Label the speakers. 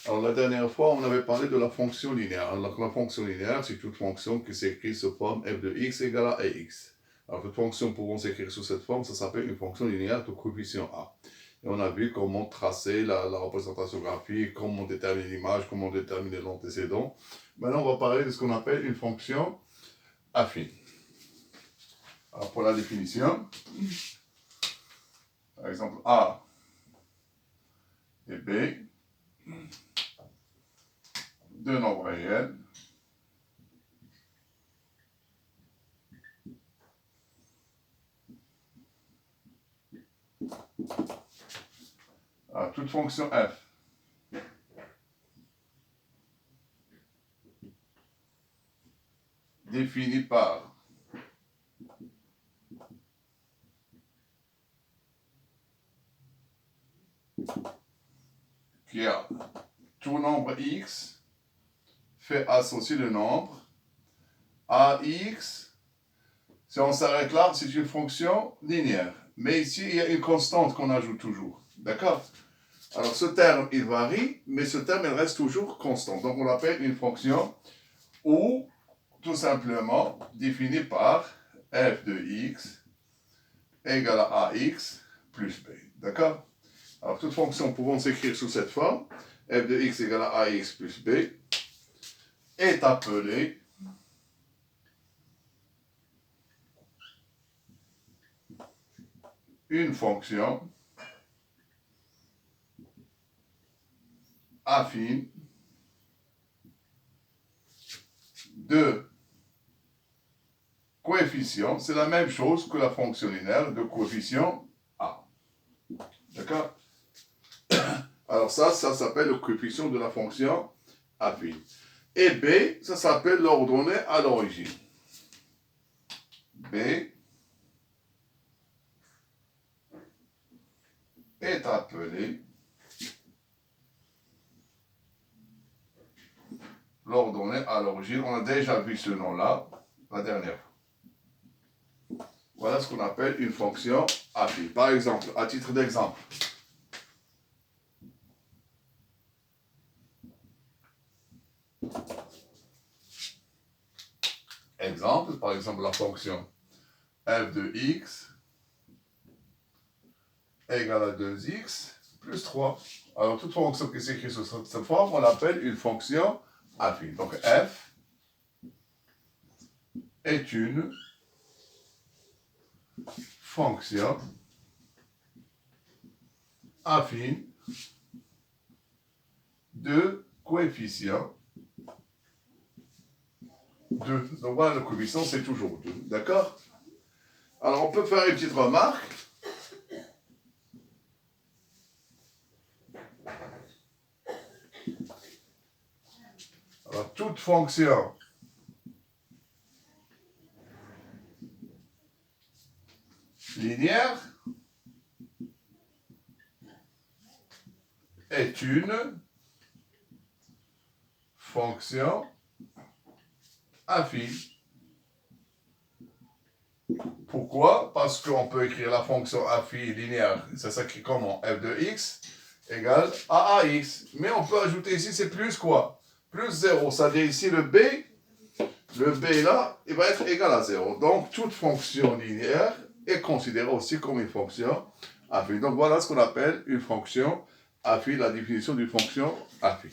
Speaker 1: Alors, la dernière fois, on avait parlé de la fonction linéaire. Alors, la fonction linéaire, c'est toute fonction qui s'écrit sous forme f de x égale à ax. Alors, toute fonction pouvant s'écrire sous cette forme, ça s'appelle une fonction linéaire de coefficient a. Et on a vu comment tracer la représentation graphique, comment déterminer l'image, comment déterminer l'antécédent. Maintenant, on va parler de ce qu'on appelle une fonction affine. Alors, pour la définition, par exemple, a et b, deux nombres réels, alors, toute fonction f définie par qui a tout nombre x fait associer le nombre ax. Si on s'arrête là, c'est une fonction linéaire. Mais ici, il y a une constante qu'on ajoute toujours. D'accord? Alors, ce terme, il varie, mais ce terme, il reste toujours constant. Donc, on l'appelle une fonction ou, tout simplement, définie par f de x égale à ax plus b. D'accord? Alors, toute fonction pouvant s'écrire sous cette forme, f de x égale à ax plus b, est appelée une fonction affine de coefficient. C'est la même chose que la fonction linéaire de coefficient a. D'accord? Alors ça s'appelle le coefficient de la fonction affine. Et b, ça s'appelle l'ordonnée à l'origine. B est appelé l'ordonnée à l'origine. On a déjà vu ce nom-là la dernière fois. Voilà ce qu'on appelle une fonction affine. Par exemple, à titre d'exemple, par exemple la fonction f de x égale à 2x plus 3. Alors, toute fonction qui s'écrit sous cette forme, on l'appelle une fonction affine. Donc, f est une fonction affine de coefficient 2. Donc, voilà, le coefficient, c'est toujours 2. D'accord? Alors, on peut faire une petite remarque. Alors, toute fonction linéaire est une fonction affine. Pourquoi? Parce qu'on peut écrire la fonction affine linéaire, ça s'écrit comment? F de x égale à ax. Mais on peut ajouter ici, c'est plus quoi? Plus 0. C'est-à-dire ici, le b là, il va être égal à 0. Donc, toute fonction linéaire est considérée aussi comme une fonction affine. Donc, voilà ce qu'on appelle une fonction affine, la définition d'une fonction affine.